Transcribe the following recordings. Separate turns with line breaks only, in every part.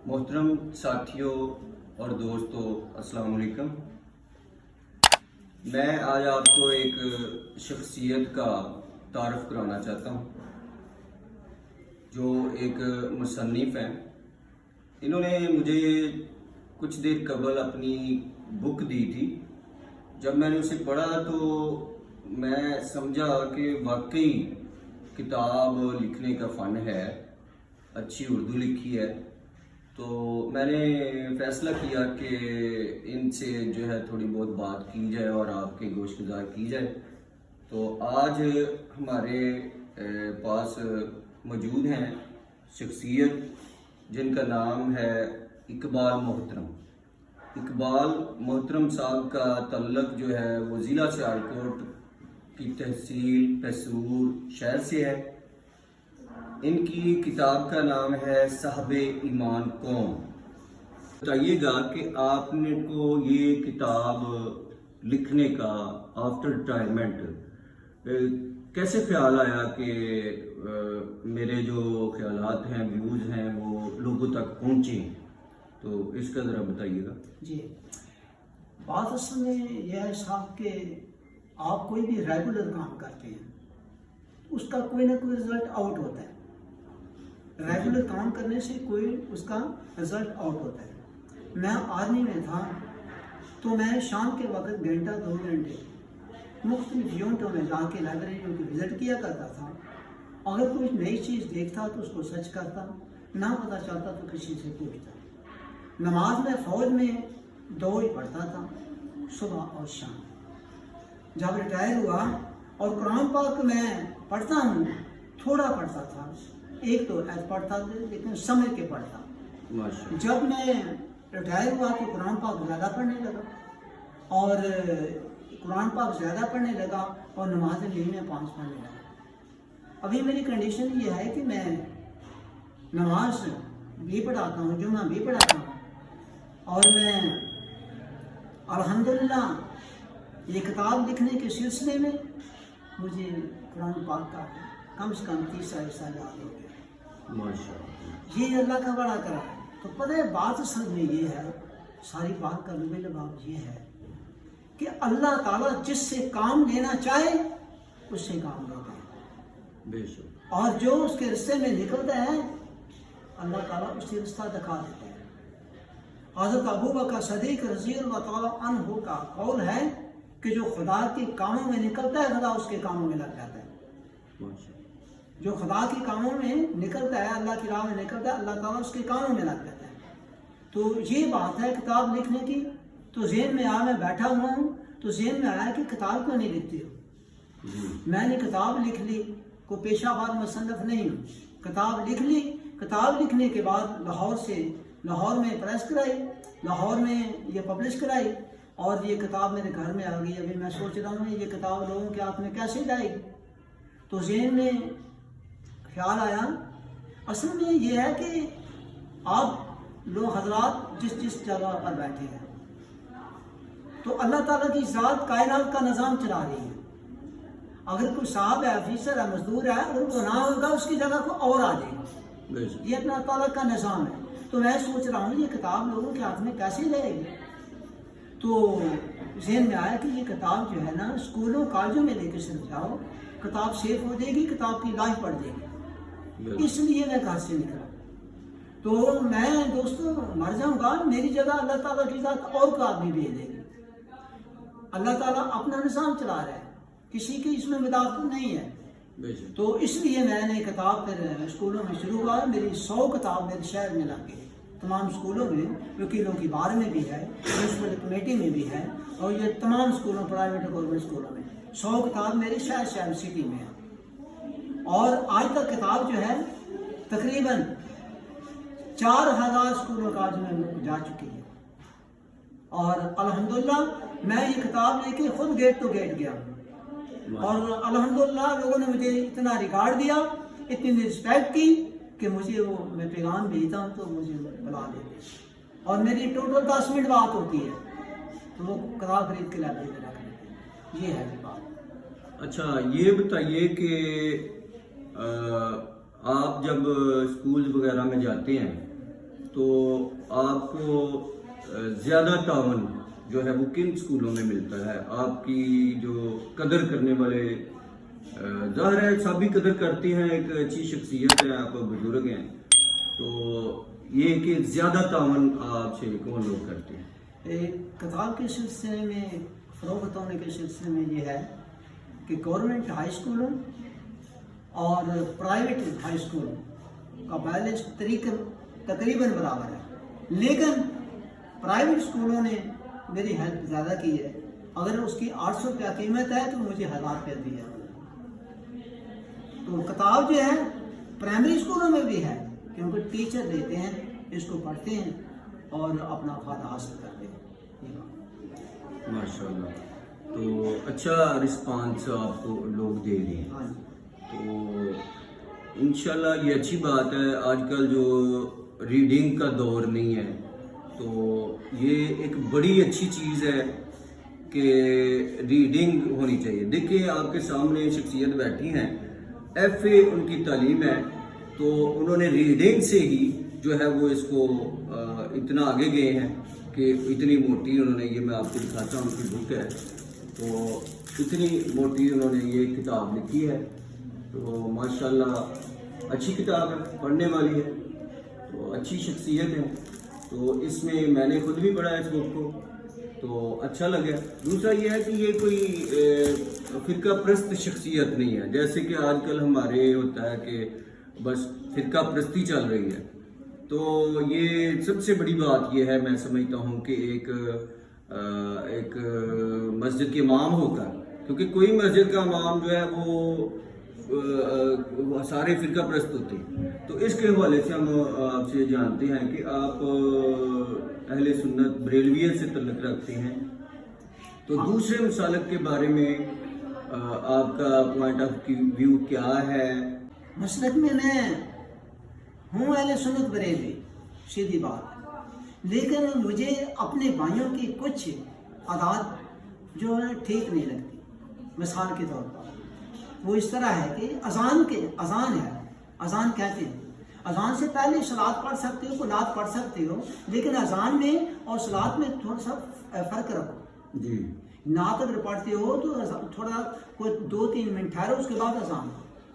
محترم ساتھیوں اور دوستوں، السلام علیکم۔ میں آج آپ کو ایک شخصیت کا تعارف کرانا چاہتا ہوں جو ایک مصنف ہیں۔ انہوں نے مجھے کچھ دیر قبل اپنی بک دی تھی۔ جب میں نے اسے پڑھا تو میں سمجھا کہ واقعی کتاب لکھنے کا فن ہے، اچھی اردو لکھی ہے۔ تو میں نے فیصلہ کیا کہ ان سے جو ہے تھوڑی بہت بات کی جائے اور آپ کے گوش گزار کی جائے۔ تو آج ہمارے پاس موجود ہیں شخصیت جن کا نام ہے اقبال محترم۔ اقبال محترم صاحب کا تعلق جو ہے وہ ضلع سیالکوٹ کی تحصیل پیسور شہر سے ہے۔ ان کی کتاب کا نام ہے صاحب ایمان قوم۔ بتائیے گا کہ آپ نے کو یہ کتاب لکھنے کا آفٹر ریٹائرمنٹ کیسے خیال آیا کہ میرے جو خیالات ہیں، ویوز ہیں، وہ لوگوں تک پہنچیں؟ تو اس کا ذرا بتائیے گا۔
جی، بات اصل میں یہ ہے صاحب کہ آپ کوئی بھی ریگولر کام کرتے ہیں اس کا کوئی نہ کوئی رزلٹ آؤٹ ہوتا ہے۔ ریگولر کام کرنے سے کوئی اس کا رزلٹ آؤٹ ہوتا ہے۔ میں آرمی میں تھا تو میں شام کے وقت گھنٹہ 2 گھنٹے مختلف یونٹوں میں جا کے لائبریریوں کی وزٹ کیا کرتا تھا۔ اگر کوئی نئی چیز دیکھتا تو اس کو سرچ کرتا، نہ پتہ چلتا تو کسی سے پوچھتا۔ نماز میں فوج میں 2 ہی پڑھتا تھا، صبح اور شام۔ جب ریٹائر ہوا اور قرآن پاک میں پڑھتا ہوں، تھوڑا پڑھتا تھا، 1-2 آیت پڑھتا تھا لیکن سمجھ کے پڑھتا۔ جب میں ریٹائر ہوا تو قرآن پاک زیادہ پڑھنے لگا اور قرآن پاک زیادہ پڑھنے لگا اور نماز دن میں 5 پڑھنے لگا۔ ابھی میری کنڈیشن یہ ہے کہ میں نماز بھی پڑھاتا ہوں، جمعہ بھی پڑھاتا ہوں، اور میں الحمدللہ یہ کتاب لکھنے کے سلسلے میں مجھے قرآن پاک کا کم سے کم 30 حصہ یاد ہو گیا۔
ماشاءاللہ،
یہ اللہ کا بڑا کرم ہے۔ تو پتہ ہے بات اصل میں یہ ہے، ساری بات کا لب لباب یہ ہے کہ اللہ تعالیٰ جس سے کام لینا چاہے اس سے کام لیتا ہے،
بے شک،
اور جو اس کے رستے میں نکلتا ہے اللہ تعالیٰ اس سے رستہ دکھا دیتا ہے۔ حضرت ابو بکر صدیق رضی اللہ تعالیٰ عنہ کا قول ہے کہ جو خدا کے کاموں میں نکلتا ہے خدا اس کے کاموں میں لگ جاتا ہے۔ جو خدا کے کاموں میں نکلتا ہے، اللہ کی راہ میں نکلتا ہے، اللہ تعالیٰ اس کے کاموں میں لگ جاتا ہے۔ تو یہ بات ہے کتاب لکھنے کی۔ تو ذہن میں آیا، میں بیٹھا ہوا ہوں تو ذہن میں آیا کہ کتاب کیوں نہیں لکھتی ہو۔ میں نے کتاب لکھ لی، کوئی پیشہ ور مصنف نہیں ہوں، کتاب لکھ لی۔ کتاب لکھنے کے بعد لاہور میں پریس کرائی، لاہور میں یہ پبلش کرائی، اور یہ کتاب میرے گھر میں آ گئی۔ ابھی میں سوچ رہا ہوں یہ کتاب لوگوں کے ہاتھ میں کیسے جائے گی۔ تو ذہن میں خیال آیا، اصل میں یہ ہے کہ آپ لوگ حضرات جس جگہ پر بیٹھے ہیں تو اللہ تعالیٰ کی ذات کائنات کا نظام چلا رہی ہے۔ اگر کوئی صاحب ہے، آفیسر ہے، مزدور ہے، اگر وہ نہ ہوگا اس کی جگہ کو اور آ جائے گا۔ یہ اپنا تعالیٰ کا نظام ہے۔ تو میں سوچ رہا ہوں یہ کتاب لوگوں کے ہاتھ میں کیسے جائے گی۔ تو ذہن میں آیا کہ یہ کتاب جو ہے نا اسکولوں کالجوں میں لے کے صرف جاؤ، کتاب سیف ہو جائے گی، کتاب کی لائف بڑھ جائے گی۔ اس لیے میں گھر سے نکلا۔ تو میں دوستوں مر جاؤں گا، میری جگہ اللہ تعالیٰ کی ذات اور کو آدمی بھیج دے گی۔ اللہ تعالیٰ اپنا نظام چلا رہا ہے، کسی کی اس میں مداخلت نہیں ہے۔ تو اس لیے میں نے کتاب پھر اسکولوں میں شروع ہوا۔ میری 100 کتاب میرے شہر میں لگ گئی، تمام اسکولوں میں، وکیلوں کی بار میں بھی ہے، میونسپل کمیٹی میں بھی ہے، اور یہ تمام اسکولوں، پرائیویٹ اور گورنمنٹ اسکولوں میں 100 کتاب میرے شہر سٹی میں ہے۔ اور آج تک کتاب جو ہے تقریباً 4000 اسکولوں کالج میں جا چکی ہے۔ اور الحمدللہ میں یہ کتاب لے کے خود گیٹ ٹو گیٹ گیا، اور الحمدللہ لوگوں نے مجھے اتنا ریکارڈ دیا، اتنی رسپیکٹ کی کہ مجھے میں پیغام بھیجتا ہوں تو مجھے بلا دیتے، اور میری ٹوٹل 10 منٹ بات ہوتی ہے تو وہ کتاب خرید کے لائبریری میں رکھ لیتے۔ یہ ہے بات۔
اچھا، یہ بتائیے کہ آپ جب اسکول وغیرہ میں جاتے ہیں تو آپ کو زیادہ تعاون جو ہے وہ کن اسکولوں میں ملتا ہے؟ آپ کی جو قدر کرنے والے، ظاہر ہے سب بھی قدر کرتے ہیں، ایک اچھی شخصیت ہے، آپ بزرگ ہیں، تو یہ کہ زیادہ تعاون آپ سے کون لوگ کرتے ہیں؟
کتاب کے سلسلے میں، فروغت ہونے کے سلسلے میں یہ ہے کہ گورنمنٹ ہائی اسکولوں اور پرائیویٹ ہائی اسکولوں کا بیلنس تقریباً برابر ہے، لیکن پرائیویٹ اسکولوں نے میری ہیلپ زیادہ کی ہے۔ اگر اس کی 800 روپیہ قیمت ہے تو مجھے 1000 روپیہ دیا۔ تو کتاب جو ہے پرائمری اسکولوں میں بھی ہے، کیونکہ ٹیچر دیتے ہیں، اس کو پڑھتے ہیں اور اپنا فائدہ حاصل کرتے ہیں۔
ماشاء اللہ، تو اچھا رسپانس آپ کو لوگ دے رہے ہیں،
ہاں جی،
تو انشاءاللہ یہ اچھی بات ہے۔ آج کل جو ریڈنگ کا دور نہیں ہے، تو یہ ایک بڑی اچھی چیز ہے کہ ریڈنگ ہونی چاہیے۔ دیکھیں آپ کے سامنے شخصیت بیٹھی ہیں، ایف اے ان کی تعلیم ہے، تو انہوں نے ریڈنگ سے ہی جو ہے وہ اس کو اتنا آگے گئے ہیں کہ اتنی موٹی انہوں نے، یہ میں آپ کو دکھاتا ہوں، ان کی بک ہے، تو اتنی موٹی انہوں نے یہ کتاب لکھی ہے، تو ماشاءاللہ اچھی کتاب ہے، پڑھنے والی ہے، تو اچھی شخصیت ہے۔ تو اس میں نے خود بھی پڑھا ہے اس بک کو، تو اچھا لگا۔ دوسرا یہ ہے کہ یہ کوئی فرقہ پرست شخصیت نہیں ہے، جیسے کہ آج کل ہمارے ہوتا ہے کہ بس فرقہ پرستی چل رہی ہے۔ تو یہ سب سے بڑی بات یہ ہے، میں سمجھتا ہوں کہ ایک مسجد کے امام ہو کر، کیونکہ کوئی مسجد کا امام جو ہے وہ سارے فرقہ پرست ہوتے ہیں، تو اس کے حوالے سے ہم آپ سے جانتے ہیں کہ آپ اہل سنت بریلویت سے تعلق رکھتے ہیں، تو دوسرے مسالک کے بارے میں آپ کا پوائنٹ آف ویو کیا ہے؟
مسلک میں ہوں اہل سنت بریلوی، سیدھی بات، لیکن مجھے اپنے بھائیوں کی کچھ عادات جو ہے ٹھیک نہیں لگتی۔ مثال کے طور پر وہ اس طرح ہے کہ اذان ہے، اذان کہتے ہیں، اذان سے پہلے صلات پڑھ سکتے ہو، قرآن پڑھ سکتے ہو، لیکن اذان میں اور صلات میں تھوڑا سا فرق رکھو۔
جی،
نعت اگر پڑھتے ہو تو تھوڑا کوئی 2-3 منٹ ٹھہرو، اس کے بعد اذان۔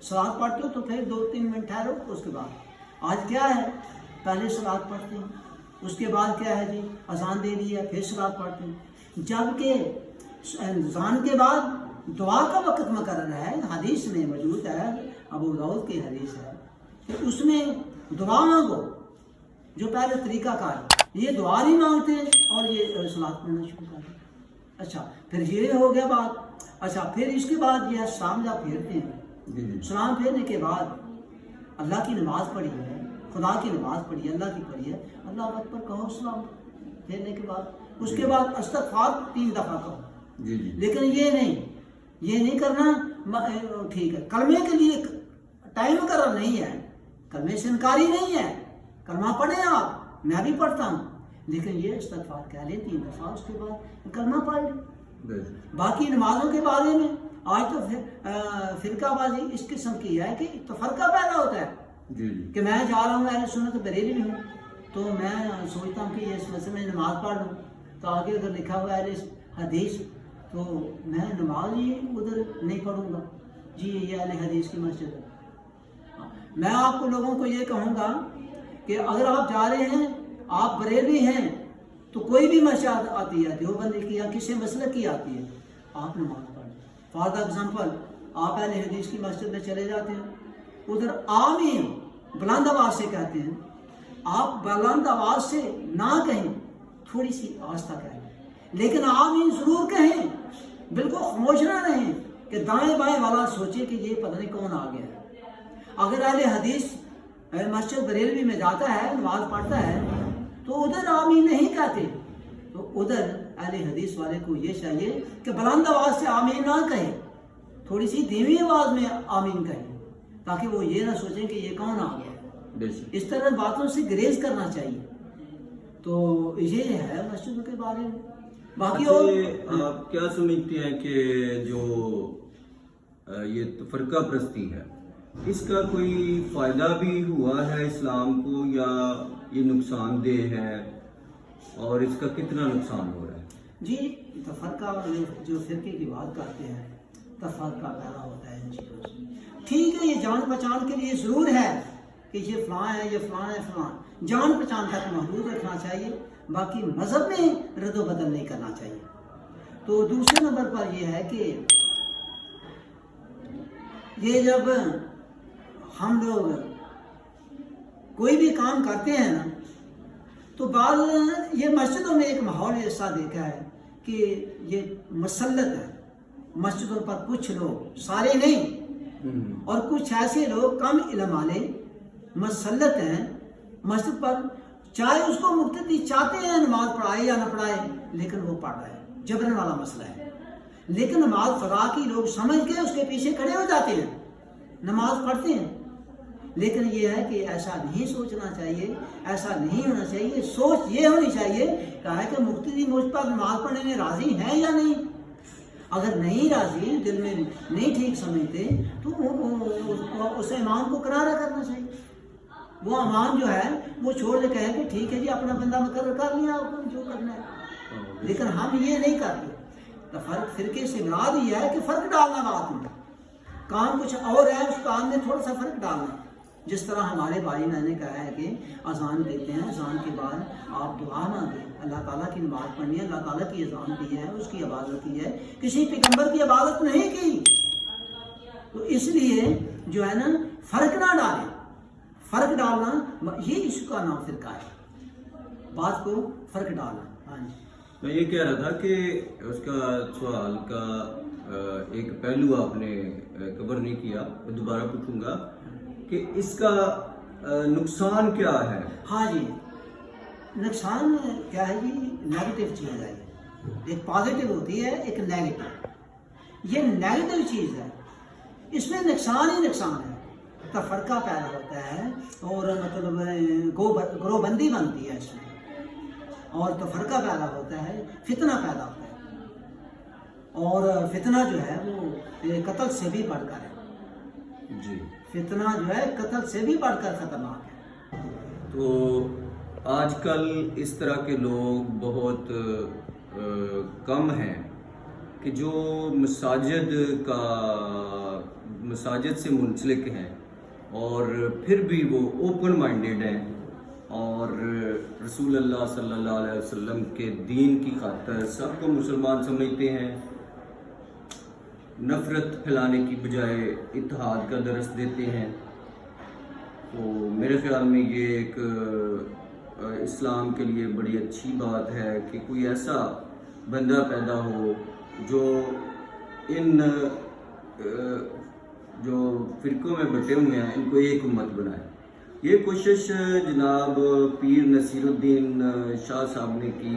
صلات پڑھتے ہو تو پھر 2-3 منٹ ٹھہرو، اس کے بعد۔ آج کیا ہے، پہلے صلات پڑھتے ہیں، اس کے بعد کیا ہے جی اذان دے دی ہے، پھر صلات پڑھتے ہیں، جبکہ اذان کے بعد دعا کا وقت مقرر ہے۔ حدیث میں موجود ہے، ابو داؤد کی حدیث ہے کہ اس میں دعا مانگو، جو پہلے طریقہ کار ہے، یہ دعا نہیں مانگتے اور یہ صلات پڑھنا شروع کر دیں۔ اچھا، پھر یہ ہو گیا بات۔ اچھا، پھر اس کے بعد یہ سلام جب پھیرتے ہیں، سلام پھیرنے کے بعد اللہ کی نماز پڑھی ہے، خدا کی نماز پڑھی ہے، اللہ کی پڑھی ہے، اللہ اکبر کہو سلام پھیرنے کے بعد، اس کے بعد استغفار 3 دفعہ کہو۔ لیکن یہ نہیں کرنا، ٹھیک ہے، کلمے کے لیے ٹائم مقرر نہیں ہے، کلمے سے انکاری نہیں ہے، کلمہ پڑھیں آپ، میں بھی پڑھتا ہوں، لیکن یہ استغفار کہہ لیں 3 دفعہ، اس کے بعد کلمہ پڑھ لیں۔ باقی نمازوں کے بارے میں آج تو فرقہ بازی اس قسم کی ہے کہ تفرقہ پیدا ہوتا ہے کہ میں جا رہا ہوں اہل سنت بریلوی ہوں، تو میں سوچتا ہوں کہ یہ اس مسئلے میں نماز پڑھ لوں، تو آگے اگر لکھا ہوا ہے اہل حدیث تو میں نماز ہی ادھر نہیں پڑھوں گا، جی یہ اہل حدیث کی مسجد ہے۔ میں آپ کو لوگوں کو یہ کہوں گا کہ اگر آپ جا رہے ہیں، آپ بریلوی ہیں، تو کوئی بھی مسجد آتی ہے، دیوبندی کی یا کسی مسلک کی آتی ہے، آپ نماز پڑھیں۔ فار ایگزامپل آپ اہل حدیث کی مسجد میں چلے جاتے ہیں، ادھر آمین بلند آواز سے کہتے ہیں، آپ بلند آواز سے نہ کہیں، تھوڑی سی آہستہ کہیں، لیکن آمین ضرور کہیں، بالکل خاموش نہ رہیں کہ دائیں بائیں والا سوچے کہ یہ پتہ نہیں کون آ گیا ہے۔ اگر اہل حدیث مسجد بریلوی میں جاتا ہے، نماز پڑھتا ہے، تو ادھر آمین نہیں کہتے، تو ادھر اہل حدیث والے کو یہ چاہیے کہ بلند آواز سے آمین نہ کہیں، تھوڑی سی دھیمی آواز میں آمین کہیں، تاکہ وہ یہ نہ سوچیں کہ یہ کون آ گیا۔ اس طرح باتوں سے گریز کرنا چاہیے۔ تو یہ ہے مسجدوں کے بارے میں۔ باقی
آپ کیا سمجھتے ہیں کہ جو یہ فرقہ پرستی ہے، اس کا کوئی فائدہ بھی ہوا ہے اسلام کو، یا یہ نقصان دہ ہے اور اس کا کتنا نقصان ہو رہا ہے؟
جی تفرقہ جو فرقے کی بات کرتے ہیں، تفرقہ پیدا ہوتا ہے ان چیزوں سے. ٹھیک ہے یہ جان پہچان کے لیے ضرور ہے کہ یہ فلاں ہے، یہ فلاں ہے، فلاں جان پہچان تک محدود رکھنا چاہیے، باقی مذہب میں رد و بدل نہیں کرنا چاہیے. تو دوسرے نمبر پر یہ ہے کہ یہ جب ہم لوگ کوئی بھی کام کرتے ہیں نا تو بعض یہ مسجدوں میں ایک ماحول ایسا دیکھا ہے کہ یہ مسلط ہے مسجدوں پر کچھ لوگ، سارے نہیں، اور کچھ ایسے لوگ کم علم والے مسلط ہیں مسجد پر، چاہے اس کو مقتدی چاہتے ہیں نماز پڑھائے یا نہ پڑھائے لیکن وہ پڑھ رہے ہیں، جبرن والا مسئلہ ہے. لیکن نماز خدا کی لوگ سمجھ کے اس کے پیچھے کھڑے ہو جاتے ہیں، نماز پڑھتے ہیں. لیکن یہ ہے کہ ایسا نہیں سوچنا چاہیے، ایسا نہیں ہونا چاہیے. سوچ یہ ہونی چاہیے کہ مقتدی مجھ پر نماز پڑھنے میں راضی ہیں یا نہیں. اگر نہیں راضی، دل میں نہیں ٹھیک سمجھتے تو اس امام کو کرارا کرنا چاہیے. وہ امام جو ہے وہ چھوڑ کے کہے کہ ٹھیک ہے جی اپنا بندہ مقرر کر لیا آپ کو جو کرنا ہے. لیکن ہم یہ نہیں کرتے. تو فرق فرقے سے مراد یہ ہے کہ فرق ڈالنا بات میں، کام کچھ اور ہے اس کام میں تھوڑا سا فرق ڈالنا. جس طرح ہمارے بھائی میں نے کہا ہے کہ اذان دیتے ہیں، اذان کے بعد آپ دعا مانگیں، اللہ تعالیٰ کی نماز پڑھنی ہے، اللہ تعالیٰ کی اذان کی ہے، اس کی عبادت کی ہے، کسی پیغمبر کی عبادت نہیں کی. تو اس لیے جو ہے نا فرق نہ ڈالیں. فرق ڈالنا یہ اس کا نام فرقہ ہے، بات کو فرق ڈالنا. ہاں جی
میں یہ کہہ رہا تھا کہ اس کا سوال کا ایک پہلو آپ نے کور نہیں کیا، میں دوبارہ پوچھوں گا کہ اس کا نقصان کیا ہے؟
ہاں جی نقصان کیا ہے جی؟ نیگیٹو چیز ہے. ایک پازیٹیو ہوتی ہے، ایک نیگیٹو. یہ نیگیٹو چیز ہے، اس میں نقصان ہی نقصان ہے. تفرقہ پیدا ہوتا ہے اور مطلب گروہ بندی بنتی ہے اس میں، اور تفرقہ پیدا ہوتا ہے، فتنہ پیدا ہوتا ہے. اور فتنہ جو ہے وہ قتل سے بھی بڑھ کر ہے.
جی
فتنہ جو ہے قتل سے بھی بڑھ کر خطرناک ہے.
تو آج کل اس طرح کے لوگ بہت کم ہیں کہ جو مساجد سے منسلک ہیں اور پھر بھی وہ اوپن مائنڈیڈ ہیں اور رسول اللہ صلی اللہ علیہ وسلم کے دین کی خاطر سب کو مسلمان سمجھتے ہیں. نفرت پھیلانے کی بجائے اتحاد کا درس دیتے ہیں. تو میرے خیال میں یہ ایک اسلام کے لیے بڑی اچھی بات ہے کہ کوئی ایسا بندہ پیدا ہو جو ان جو فرقوں میں بٹے ہوئے ہیں ان کو ایک امت بنائے. یہ کوشش جناب پیر نصیر الدین شاہ صاحب نے کی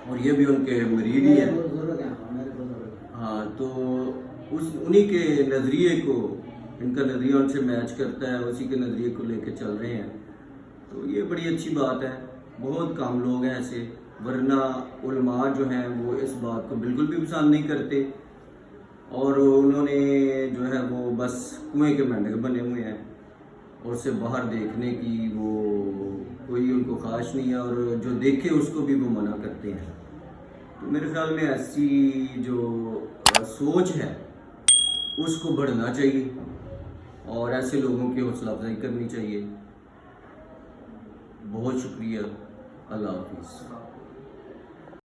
اور یہ بھی ان کے مرید ہی ہیں. ہاں تو انہی کے نظریے کو، ان کا نظریہ ان سے میچ کرتا ہے، اسی کے نظریے کو لے کے چل رہے ہیں. تو یہ بڑی اچھی بات ہے. بہت کم لوگ ہیں ایسے، ورنہ علماء جو ہیں وہ اس بات کو بالکل بھی پسند نہیں کرتے اور انہوں نے جو ہے وہ بس کنویں کے مینڈک بنے ہوئے ہیں اور اسے باہر دیکھنے کی وہ کوئی ان کو خواہش نہیں ہے، اور جو دیکھے اس کو بھی وہ منع کرتے ہیں. تو میرے خیال میں ایسی جو سوچ ہے اس کو بڑھنا چاہیے اور ایسے لوگوں کی حوصلہ افزائی کرنی چاہیے. بہت شکریہ. اللہ حافظ.